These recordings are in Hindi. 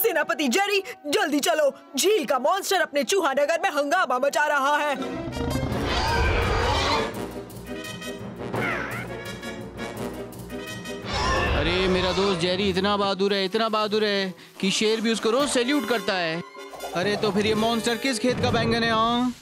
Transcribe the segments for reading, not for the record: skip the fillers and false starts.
सेनापति जेरी, जल्दी चलो, झील का मॉन्स्टर अपने चूहा नगर में हंगामा मचा रहा है। अरे मेरा दोस्त जेरी इतना बहादुर है कि शेर भी उसको रोज सैल्यूट करता है। अरे तो फिर ये मॉन्स्टर किस खेत का बैंगन है? हाँ,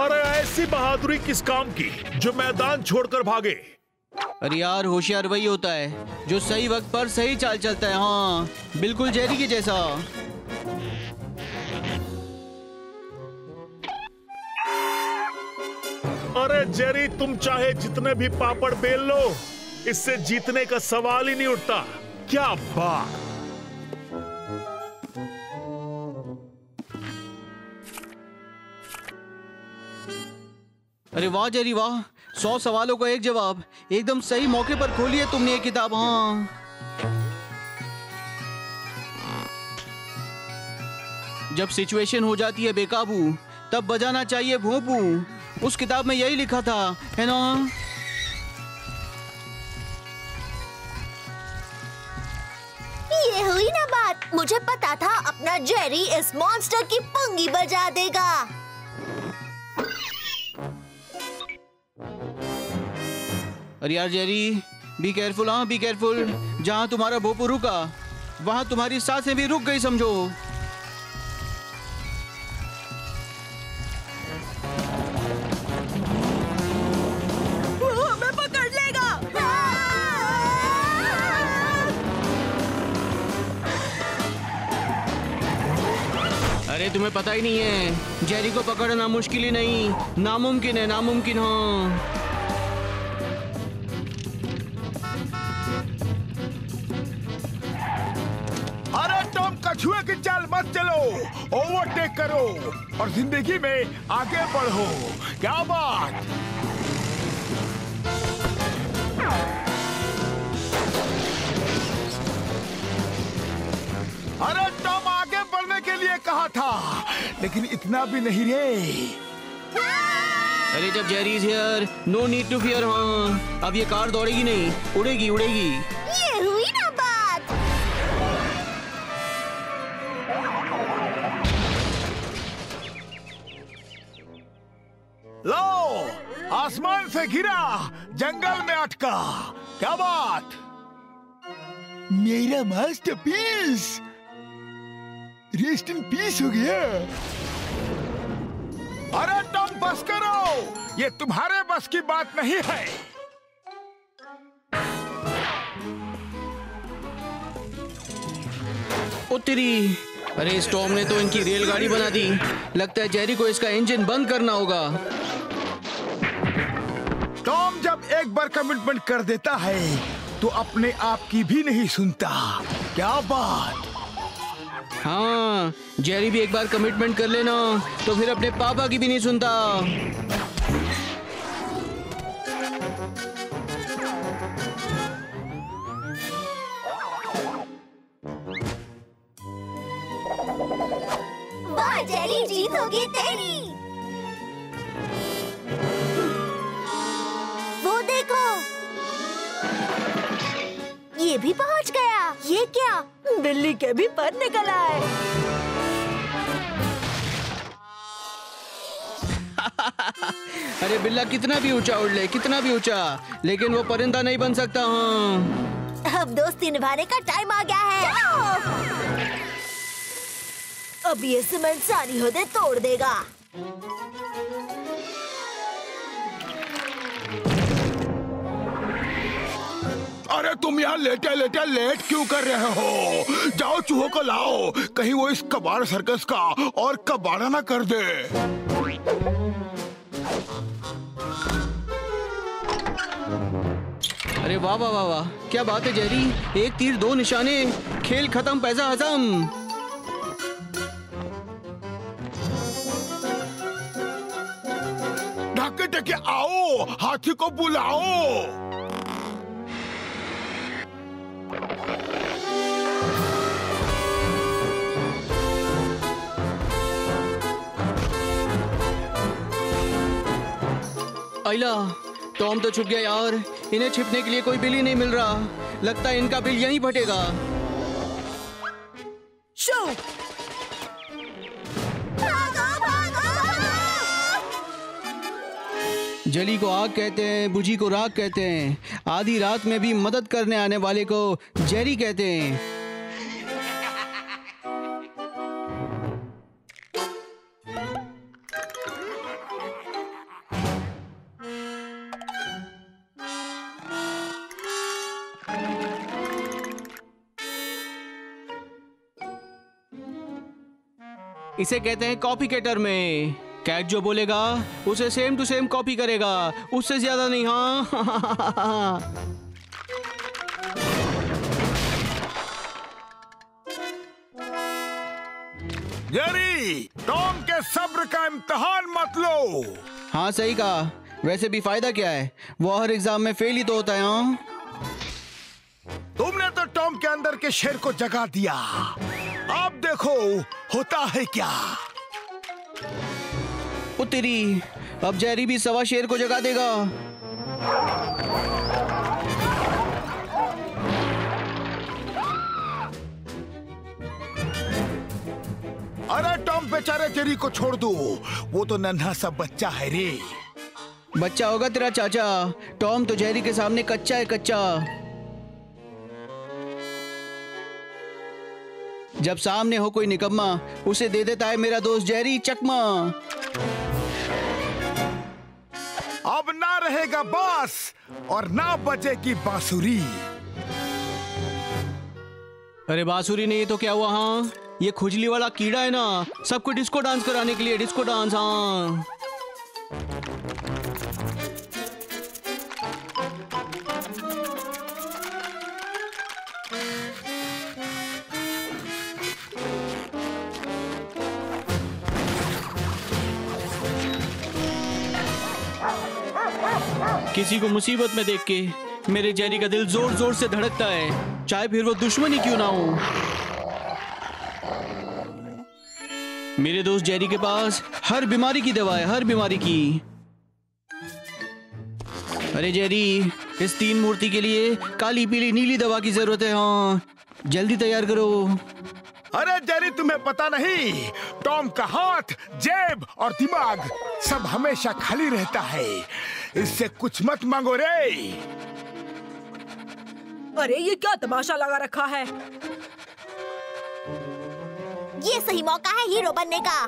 अरे ऐसी बहादुरी किस काम की जो मैदान छोड़कर भागे? अरे यार, होशियार वही होता है जो सही वक्त पर सही चाल चलता है। हाँ, बिल्कुल जेरी के जैसा। अरे जेरी, तुम चाहे जितने भी पापड़ बेल लो, इससे जीतने का सवाल ही नहीं उठता। क्या बात! अरे वाह जेरी वाह, 100 सवालों का एक जवाब। एकदम सही मौके पर खोली है तुमने ये किताब। हाँ, जब सिचुएशन हो जाती है बेकाबू, तब बजाना चाहिए भोंपू। उस किताब में यही लिखा था, है ना? ये हुई ना बात। मुझे पता था अपना जेरी इस मॉन्स्टर की पंगी बजा देगा। अरे यार जेरी, बी केयरफुल। हाँ, बी केयरफुल। जहाँ तुम्हारा भोपू रुका, वहाँ तुम्हारी सांसें भी रुक गई समझो। वो हमें पकड़ लेगा। अरे तुम्हें पता ही नहीं है, जेरी को पकड़ना मुश्किल ही नहीं, नामुमकिन है, नामुमकिन। हाँ, कछुए की चाल मत चलो, ओवरटेक करो और जिंदगी में आगे बढ़ो। क्या बात! अरे टॉम, आगे बढ़ने के लिए कहा था, लेकिन इतना भी नहीं रे। अरे जब Jerry is here, no need to fear. हाँ, अब ये कार दौड़ेगी नहीं, उड़ेगी उड़ेगी। ये हुई ना बात। लो, आसमान से गिरा, जंगल में अटका। क्या बात! मेरा मास्टरपीस रेस्ट इन पीस हो गया। अरे तुम बस करो, ये तुम्हारे बस की बात नहीं है। उतरी। अरे स्टॉर्म ने तो इनकी रेलगाड़ी बना दी। लगता है जेरी को इसका इंजन बंद करना होगा। टॉम जब एक बार कमिटमेंट कर देता है तो अपने आप की भी नहीं सुनता। क्या बात! हाँ, जेरी भी एक बार कमिटमेंट कर लेना तो फिर अपने पापा की भी नहीं सुनता। वाह जेरी, जीत होगी तेरी। वो देखो, ये भी पहुंच गया। ये क्या? बिल्ली के भी पर निकल आए। अरे बिल्ला कितना भी ऊंचा उड़ ले, कितना भी ऊंचा, लेकिन वो परिंदा नहीं बन सकता। हाँ, अब दोस्ती निभाने का टाइम आ गया है। अब ये सीमेंट सारी हदें तोड़ देगा। अरे तुम यहाँ लेट क्यों कर रहे हो? जाओ चूहों को लाओ, कहीं वो इस कबाड़ सर्कस का और कबाड़ा ना कर दे। अरे वाह वाह वाह वाह, क्या बात है जेरी, एक तीर दो निशाने, खेल खत्म, पैसा हजम। ढके ढके आओ, हाथी को बुलाओ। आइला, टॉम तो छुप गया यार। इन्हें छिपने के लिए कोई बिल ही नहीं मिल रहा। लगता है इनका बिल यहीं फटेगा। शो! भागो भागो भागो! जली को आग कहते हैं, बुझी को राख कहते हैं, आधी रात में भी मदद करने आने वाले को जेरी कहते हैं। इसे कहते हैं कॉपी के टर्म में। कैट जो बोलेगा उसे सेम टू सेम कॉपी करेगा, उससे ज्यादा नहीं। हाँ जेरी, टॉम के सब्र का इम्तिहान मत लो। हाँ सही कहा। वैसे भी फायदा क्या है, वो हर एग्जाम में फेल ही तो होता है। हाँ तुमने तो टॉम के अंदर के शेर को जगा दिया। अब देखो होता है क्या। ओ तेरी, अब जेरी भी सवा शेर को जगा देगा। अरे टॉम बेचारे जेरी को छोड़ दो, वो तो नन्हा सा बच्चा है रे। बच्चा होगा तेरा चाचा, टॉम तो जेरी के सामने कच्चा है, कच्चा। जब सामने हो कोई निकम्मा, उसे दे देता है मेरा दोस्त जेरी चकमा। अब ना रहेगा बांस और ना बजेगी बांसुरी। अरे बांसुरी नहीं तो क्या हुआ? हाँ ये खुजली वाला कीड़ा है ना, सबको डिस्को डांस कराने के लिए। Disco dance. हाँ किसी को मुसीबत में देख के मेरे जेरी का दिल जोर जोर से धड़कता है, चाहे फिर वो दुश्मन ही क्यों ना हो। मेरे दोस्त जेरी के पास हर बीमारी की दवा है, हर बीमारी की। अरे जेरी, इस 3 मूर्ति के लिए काली पीली नीली दवा की जरूरत है। हाँ जल्दी तैयार करो। अरे जेरी, तुम्हें पता नहीं, टॉम का हाथ, जेब और दिमाग सब हमेशा खाली रहता है। इससे कुछ मत मांगो रे। अरे ये क्या तमाशा लगा रखा है? ये सही मौका है हीरो बनने का।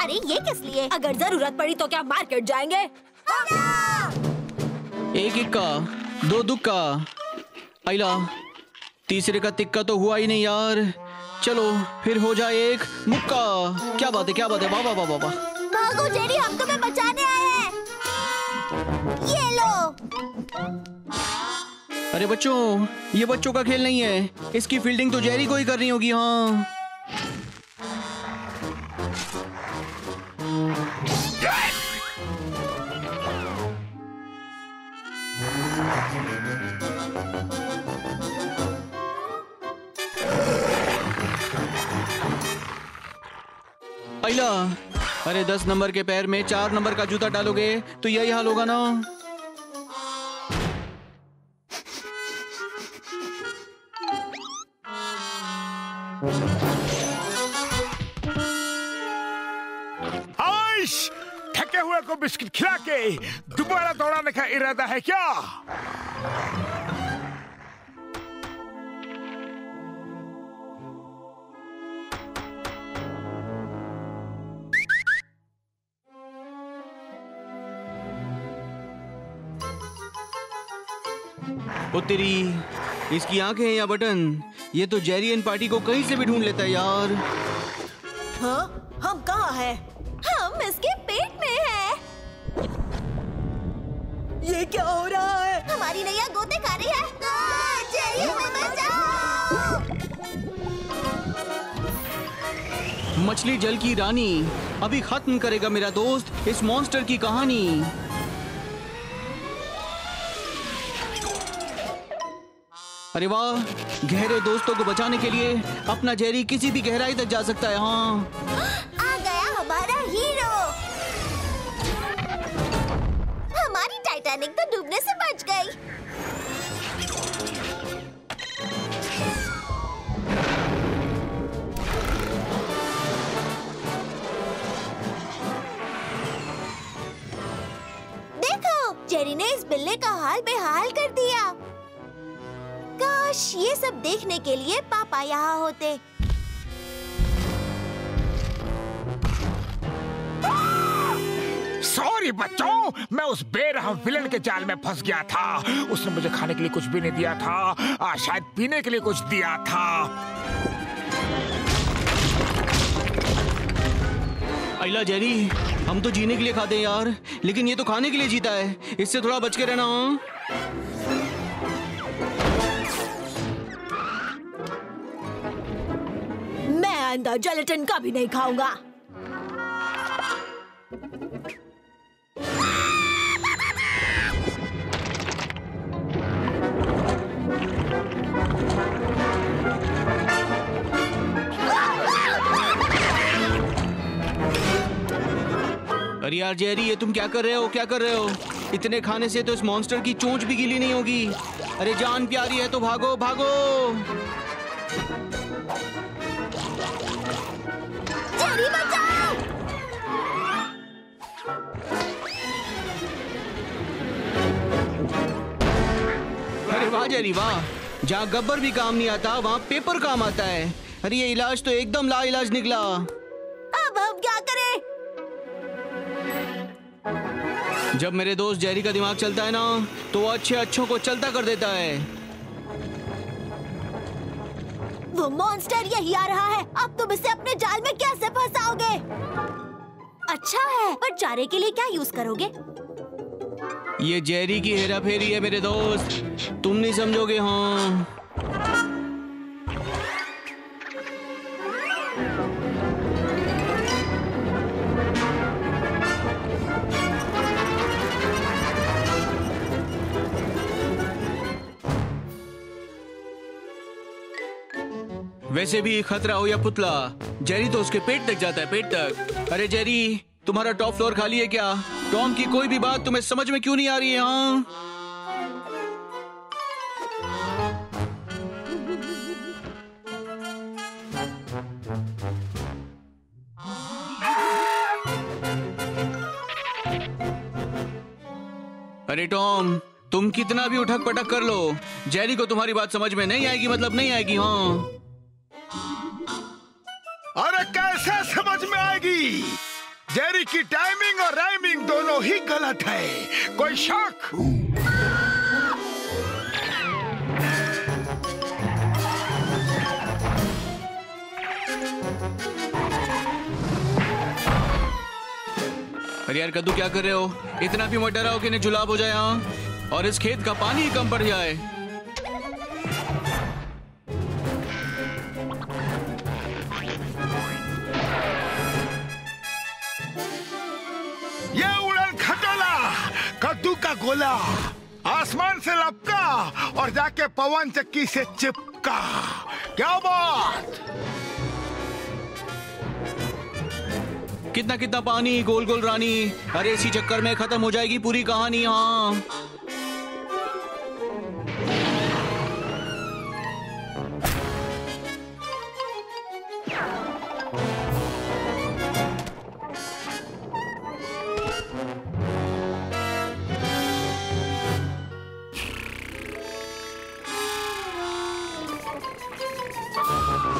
अरे ये किस लिए? अगर जरूरत पड़ी तो क्या मार्केट जाएंगे? एक इक्का, 2 दुक्का, आइला, तीसरे का तिक्का तो हुआ ही नहीं यार। चलो फिर हो जाए एक मुक्का। क्या बात है, क्या बात है। वाह वाह वाह वाह। भागो जेरी, हम तुम्हें बचाने आए हैं। ये लो। अरे बच्चों, ये बच्चों का खेल नहीं है, इसकी फील्डिंग तो जेरी को ही करनी होगी। हाँ आइला। अरे 10 नंबर के पैर में 4 नंबर का जूता डालोगे तो यही हाल होगा ना। आइश, थके हुए को बिस्किट खिला के दोबारा दौड़ाने का इरादा है क्या? ओ तेरी, इसकी आंखें हैं या बटन? ये तो जेरियन पार्टी को कहीं से भी ढूंढ लेता है यार। हाँ, हम कहाँ हैं? हम इसके पेट में हैं। ये क्या हो रहा है? हमारी नैया गोते खा रही है। जेरी, हमें बचाओ। मछली जल की रानी अभी खत्म करेगा मेरा दोस्त इस मॉन्स्टर की कहानी। अरे वाह, गहरे दोस्तों को बचाने के लिए अपना जेरी किसी भी गहराई तक जा सकता है। हाँ आ गया हमारा हीरो। हमारी टाइटैनिक तो डूबने से बच गई। जेरी ने इस बिल्ले का हाल बेहाल कर दिया। काश ये सब देखने के लिए पापा यहाँ होते। सॉरी बच्चों, मैं उस बेरहम विलन के जाल में फंस गया था। उसने मुझे खाने के लिए कुछ भी नहीं दिया था, शायद पीने के लिए कुछ दिया था। आइला जेरी, हम तो जीने के लिए खाते हैं यार, लेकिन ये तो खाने के लिए जीता है। इससे थोड़ा बच के रहना। मैं आइंदा जेलेटिन कभी नहीं खाऊंगा। अरे यार जेरी, ये तुम क्या कर रहे हो? क्या कर रहे हो? इतने खाने से तो इस मॉन्स्टर की चोंच भी गीली नहीं होगी। अरे जान प्यारी है तो भागो भागो। जेरी बचाओ! अरे वाह जेरी वाह, जहाँ गब्बर भी काम नहीं आता वहाँ पेपर काम आता है। अरे ये इलाज तो एकदम लाइलाज निकला। अब हम क्या करें? जब मेरे दोस्त जेरी का दिमाग चलता है ना, तो वो अच्छों को चलता कर देता है। वो मॉन्स्टर यही आ रहा है। अब तुम इसे अपने जाल में कैसे फंसाओगे? अच्छा है, पर चारे के लिए क्या यूज करोगे? ये जेरी की हेरा फेरी है मेरे दोस्त, तुम नहीं समझोगे। हाँ वैसे भी खतरा हो या पुतला, जेरी तो उसके पेट तक जाता है, पेट तक। अरे जेरी, तुम्हारा टॉप फ्लोर खाली है क्या? टॉम की कोई भी बात तुम्हें समझ में क्यों नहीं आ रही है? हाँ अरे टॉम, तुम कितना भी उठक पटक कर लो, जेरी को तुम्हारी बात समझ में नहीं आएगी, मतलब नहीं आएगी। हाँ अरे कैसे समझ में आएगी? जेरी की टाइमिंग और राइमिंग दोनों ही गलत है। कोई शक? अरे यार कद्दू, क्या कर रहे हो? इतना भी मत डराओ कि इन्हें जुलाब हो जाए यहाँ, और इस खेत का पानी ही कम पड़ जाए। ये उड़न खटोला कद्दू का गोला आसमान से लपका और जाके पवन चक्की से चिपका। क्या बात! कितना कितना पानी, गोल गोल रानी। अरे इसी चक्कर में खत्म हो जाएगी पूरी कहानी। हाँ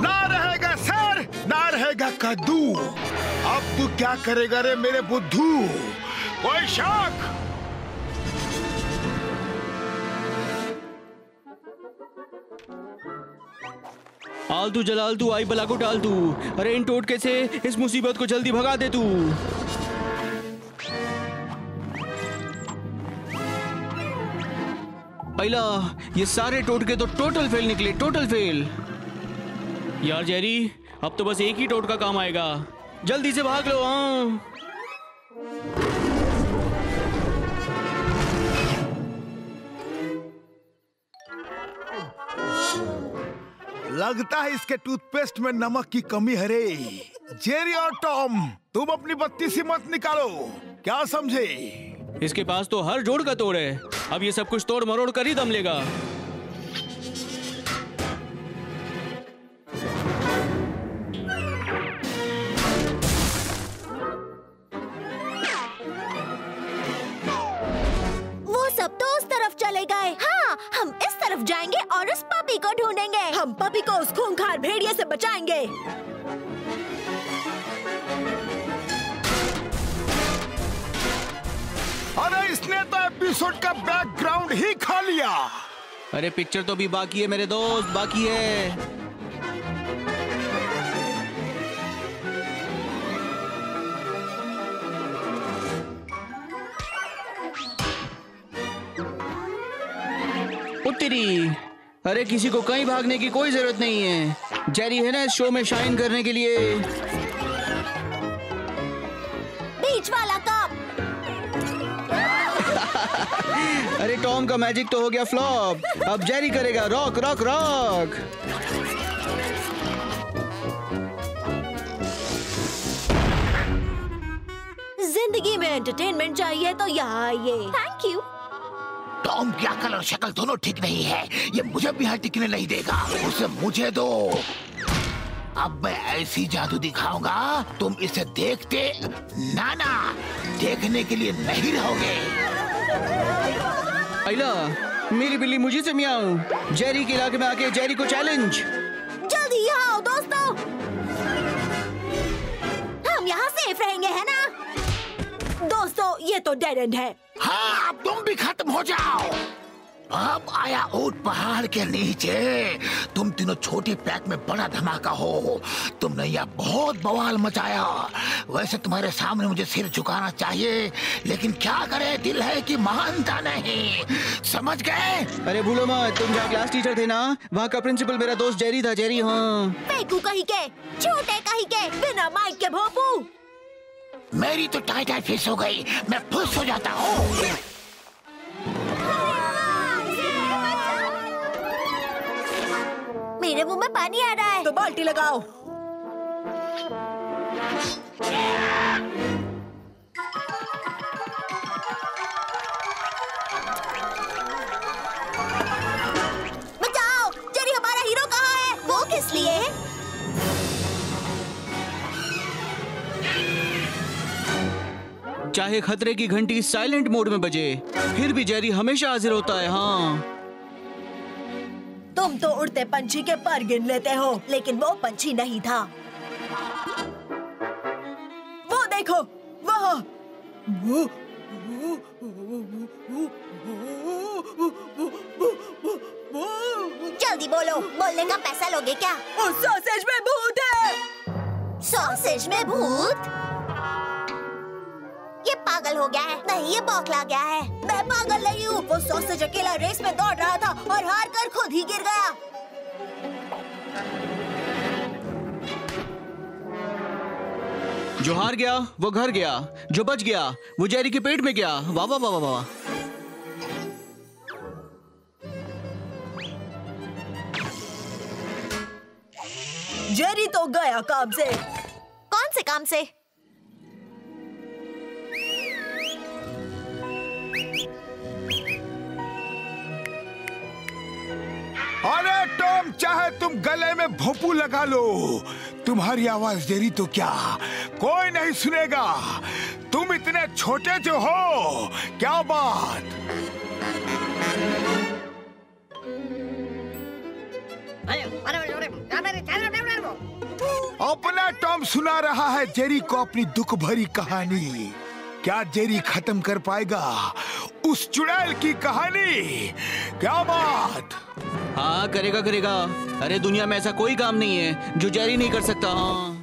ना रहेगा सर, ना रहेगा कद्दू। अब तू क्या करेगा रे मेरे बुद्धू? कोई शक? आलतू जलालतू आई बला को टालतू। अरे इन टोटके से इस मुसीबत को जल्दी भगा दे तू। पहला ये सारे टोटके तो टोटल फेल निकले, टोटल फेल। यार जेरी, अब तो बस एक ही टोटका काम आएगा, जल्दी से भाग लो। हाँ लगता है इसके टूथपेस्ट में नमक की कमी है रे। जेरी और टॉम, तुम अपनी बत्ती सी मत निकालो, क्या समझे? इसके पास तो हर जोड़ का तोड़ है, अब ये सब कुछ तोड़ मरोड़ कर ही दम लेगा। सब तो उस तरफ चले गए। हाँ, हम इस तरफ जाएंगे और उस पपी को ढूंढेंगे। हम पपी को उस खूंखार भेड़िए से बचाएंगे। अरे इसने तो एपिसोड का बैकग्राउंड ही खा लिया। अरे पिक्चर तो भी बाकी है मेरे दोस्त, बाकी है। उत्तरी, अरे किसी को कहीं भागने की कोई जरूरत नहीं है। जेरी है ना इस शो में शाइन करने के लिए। बीच वाला कप। अरे टॉम का मैजिक तो हो गया फ्लॉप, अब जेरी करेगा रॉक रॉक रॉक। जिंदगी में एंटरटेनमेंट चाहिए तो यहाँ आइए। Thank you. टॉम की अकल और शक्ल दोनों ठीक नहीं है, ये मुझे भी यहाँ टिकने नहीं देगा। उसे मुझे दो। अब मैं ऐसी जादू दिखाऊंगा, तुम इसे देखते ना देखने के लिए नहीं रहोगे। आइला, मेरी बिल्ली मुझे से मियाऊं। जेरी के इलाके में आके जेरी को चैलेंज। जल्दी यहाँ आओ दोस्तों, हम यहाँ सेफ रहेंगे, है ना? दोस्तों, ये तो डेड एंड है। हाँ, अब तुम भी खत्म हो जाओ। अब आया ऊंट पहाड़ के नीचे। तुम तीनों छोटे पैक में बड़ा धमाका हो। तुमने यह बहुत बवाल मचाया। वैसे तुम्हारे सामने मुझे सिर झुकाना चाहिए, लेकिन क्या करे, दिल है कि मानता नहीं। समझ गए? अरे भूलो मत, तुम जहाँ क्लास टीचर थे ना, वहाँ का प्रिंसिपल मेरा दोस्त जेरी था। जेरी, हाँ। फेंकू कहीं के, छोटे कहीं के, बिना माइक के भोपू। मेरी तो टाइट फिस हो गई, मैं फुस हो जाता हूँ। मेरे मुंह में पानी आ रहा है। तो बाल्टी लगाओ। बचाओ, जेरी हमारा हीरो कहाँ है? वो किस लिए? चाहे खतरे की घंटी साइलेंट मोड में बजे, फिर भी जेरी हमेशा हाजिर होता है। हाँ, तुम तो उड़ते पंछी के पर गिन लेते हो, लेकिन वो पंछी नहीं था। वो देखो, वहाँ। जल्दी बोलो, बोलने का पैसा लोगे क्या? उस सॉसेज में भूत है। सॉसेज में भूत? ये पागल हो गया है। नहीं, ये बौखला गया है। मैं पागल नहीं हूँ। वो सॉसेज अकेला रेस में दौड़ रहा था और हार कर खुद ही गिर गया। जो हार गया वो घर गया, जो बच गया वो जेरी के पेट में गया। वाह वाह वाह वाह। जेरी तो गया काम से। कौन से काम से? अरे टॉम, चाहे तुम गले में भोपू लगा लो, तुम्हारी आवाज जेरी तो क्या कोई नहीं सुनेगा। तुम इतने छोटे जो हो, क्या बात। अपना टॉम सुना रहा है जेरी को अपनी दुख भरी कहानी। क्या जेरी खत्म कर पाएगा उस चुड़ैल की कहानी? क्या बात। हाँ, करेगा करेगा। अरे दुनिया में ऐसा कोई काम नहीं है जो जेरी नहीं कर सकता। हाँ।